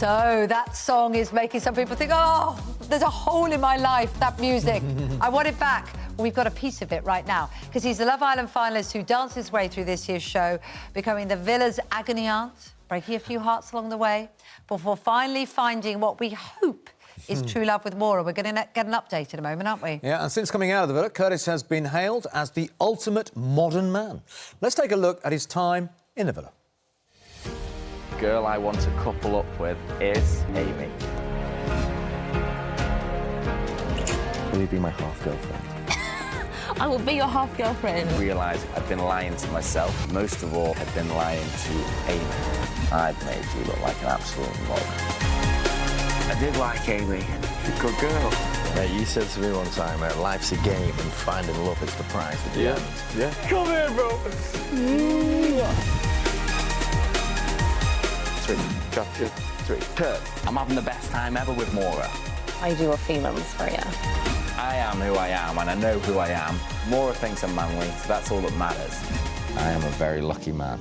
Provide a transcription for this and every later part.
So that song is making some people think, oh, there's a hole in my life, that music. I want it back. Well, we've got a piece of it right now, because he's the Love Island finalist who danced his way through this year's show, becoming the Villa's agony aunt, breaking a few hearts along the way, before finally finding what we hope is true love with Maura. We're going to get an update in a moment, aren't we? Yeah, and since coming out of the villa, Curtis has been hailed as the ultimate modern man. Let's take a look at his time in the villa. The girl I want to couple up with is Amy. Will you be my half-girlfriend? I will be your half-girlfriend. I realised I've been lying to myself. Most of all, I've been lying to Amy. I've made you look like an absolute mug. I did like Amy. She's a good girl. Yeah, you said to me one time, life's a game and finding love is the prize at the end. Yeah. Come here, bro. 3, chapter 3. Kurt, I'm having the best time ever with Maura. I do have feelings for you. I am who I am, and I know who I am. Maura thinks I'm manly, so that's all that matters. I am a very lucky man.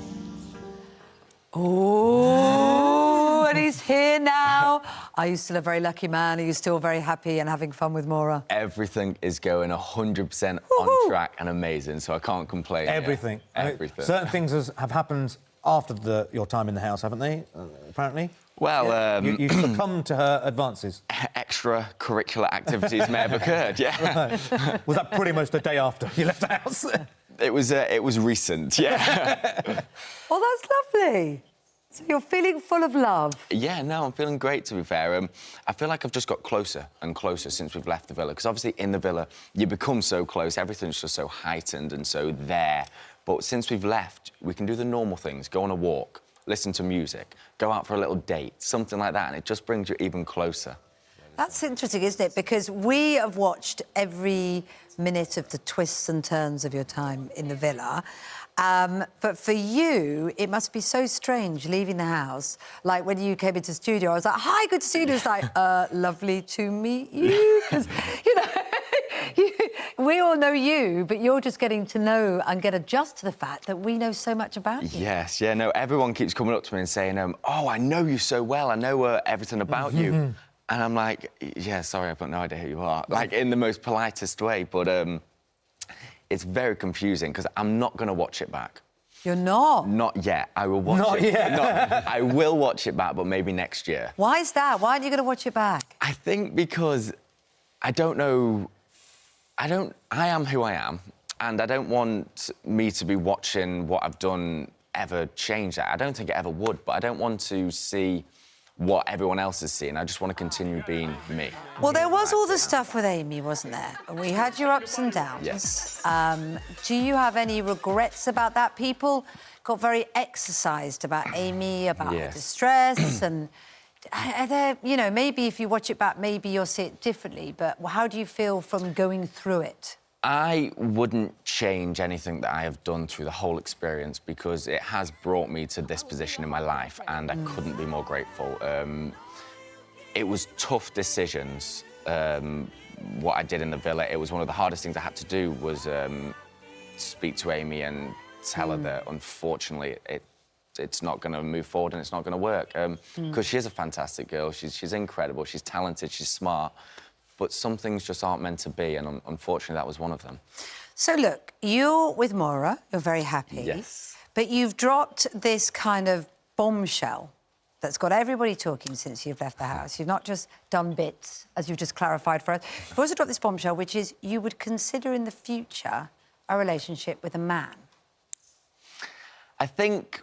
Oh, and he's here now. Are you still a very lucky man? Are you still very happy and having fun with Maura? Everything is going 100% on track and amazing, so I can't complain. Everything. Everything. Certain things have happened after your time in the house, haven't they, apparently? Well, You succumbed to her advances. Extracurricular activities may have occurred, yeah. Right. Was that pretty much the day after you left the house? It was recent, yeah. Well, that's lovely. So you're feeling full of love? Yeah, no, I'm feeling great, to be fair. I feel like I've just got closer and closer since we've left the villa, because obviously in the villa, you become so close, everything's just so heightened and so there. But since we've left, we can do the normal things, go on a walk, listen to music, go out for a little date, something like that, and it just brings you even closer. That's interesting, isn't it? Because we have watched every minute of the twists and turns of your time in the villa. But for you, it must be so strange leaving the house. Like, when you came into the studio, I was like, hi, good to see you. It was like, lovely to meet you. Because, you know, we all know you, but you're just getting to know and get adjusted to the fact that we know so much about you. Yes, yeah, no, everyone keeps coming up to me and saying, oh, I know you so well, I know everything about you. And I'm like, yeah, sorry, I've got no idea who you are. Like, in the most politest way, but it's very confusing, because I'm not going to watch it back. You're not? Not yet. I will watch Not it. yet. I will watch it back, but maybe next year. Why is that? Why aren't you going to watch it back? I think because I don't know... I am who I am, and I don't want me to be watching what I've done ever change that. I don't think it ever would, but I don't want to see what everyone else is seeing. I just want to continue being me. Well, there was all the stuff with Amy, wasn't there? We had your ups and downs. Yes. Do you have any regrets about that? People got very exercised about Amy, about her distress, and are there, you know, maybe if you watch it back, maybe you'll see it differently, but how do you feel from going through it? I wouldn't change anything that I have done through the whole experience, because it has brought me to this position in my life, and I couldn't be more grateful. It was tough decisions, what I did in the villa. It was one of the hardest things I had to do was speak to Amy and tell her that, unfortunately, it's not going to move forward and it's not going to work. Because she is a fantastic girl, she's incredible, she's talented, she's smart, but some things just aren't meant to be, and unfortunately that was one of them. So, look, you're with Maura, you're very happy. Yes. But you've dropped this kind of bombshell that's got everybody talking since you've left the house. You've not just done bits, as you've just clarified for us. You've also dropped this bombshell, which is you would consider in the future a relationship with a man. I think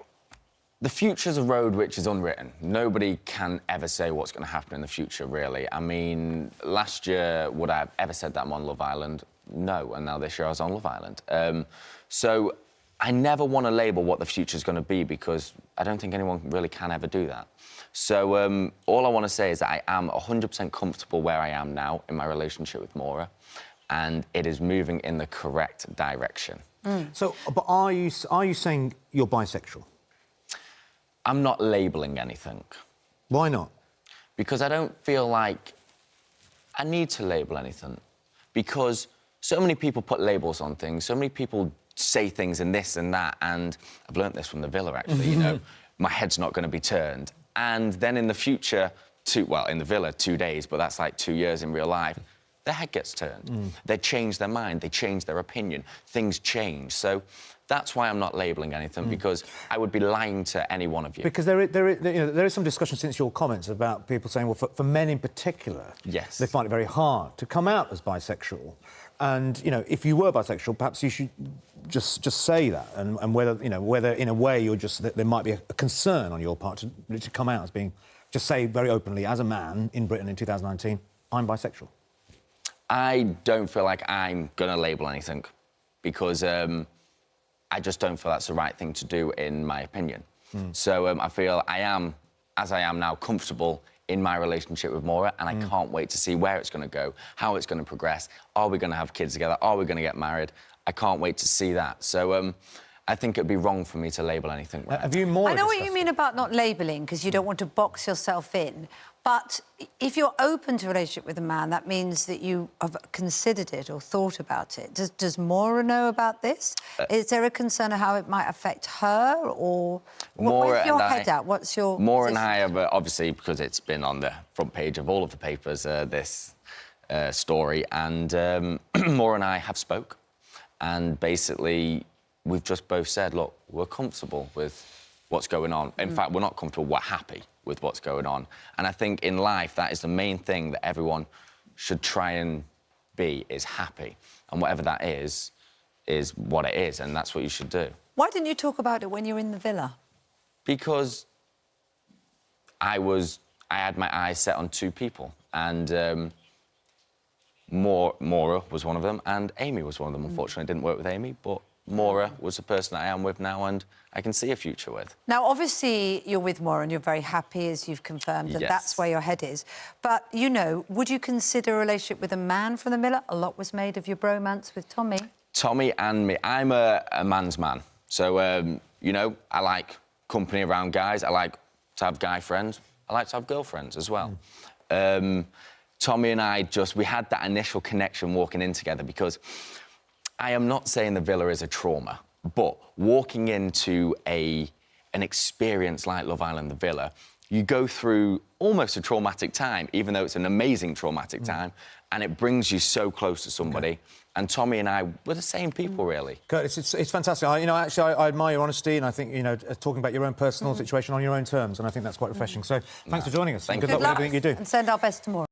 the future's a road which is unwritten. Nobody can ever say what's going to happen in the future, really. I mean, last year, would I have ever said that I'm on Love Island? No, and now this year I was on Love Island. So I never want to label what the future's going to be, because I don't think anyone really can ever do that. So all I want to say is that I am 100% comfortable where I am now in my relationship with Maura, and it is moving in the correct direction. So, but are you saying you're bisexual? I'm not labelling anything. Why not? Because I don't feel like I need to label anything. Because so many people put labels on things, so many people say things and this and that, and I've learnt this from the villa, actually, you know, my head's not going to be turned. And then in the future, in the villa, 2 days, but that's like 2 years in real life, their head gets turned. They change their mind, they change their opinion, things change. So that's why I'm not labelling anything, because I would be lying to any one of you. Because there is some discussion since your comments about people saying, well, for men in particular, yes, they find it very hard to come out as bisexual. And, you know, if you were bisexual, perhaps you should just say that, and whether, you know, whether in a way you're just, there might be a concern on your part to come out as being, just say very openly, as a man in Britain in 2019, I'm bisexual. I don't feel like I'm going to label anything, because I just don't feel that's the right thing to do, in my opinion. So I feel I am, as I am now, comfortable in my relationship with Maura, and I can't wait to see where it's going to go, how it's going to progress. Are we going to have kids together? Are we going to get married? I can't wait to see that. So I think it'd be wrong for me to label anything. Have you more? I know what you mean about not labelling, because you don't want to box yourself in. But if you're open to a relationship with a man, that means that you have considered it or thought about it. Does Maura know about this? Is there a concern of how it might affect her, or where's your head at? What's your Maura and I have, obviously, because it's been on the front page of all of the papers, this story, and Maura and I have spoke, and basically we've just both said, look, we're comfortable with what's going on. In fact, we're not comfortable, we're happy with what's going on. And I think in life, that is the main thing that everyone should try and be, is happy. And whatever that is what it is, and that's what you should do. Why didn't you talk about it when you were in the villa? Because I had my eyes set on two people, and Maura was one of them, and Amy was one of them. Unfortunately, I didn't work with Amy, but Maura was the person that I am with now, and I can see a future with. Now, obviously, you're with Maura and you're very happy, as you've confirmed, and that's where your head is. But, you know, would you consider a relationship with a man from the villa? A lot was made of your bromance with Tommy. Tommy and me. I'm a man's man. So, you know, I like company around guys. I like to have guy friends. I like to have girlfriends as well. Tommy and I we had that initial connection walking in together, because I am not saying the villa is a trauma, but walking into an experience like Love Island, the villa, you go through almost a traumatic time, even though it's an amazing traumatic time, and it brings you so close to somebody. And Tommy and I were the same people, really. Curtis, it's fantastic. You know, actually, I admire your honesty, and I think, you know, talking about your own personal situation on your own terms, and I think that's quite refreshing. So thanks for joining us. Thank Good you. luck with everything you do. And send our best to Maura.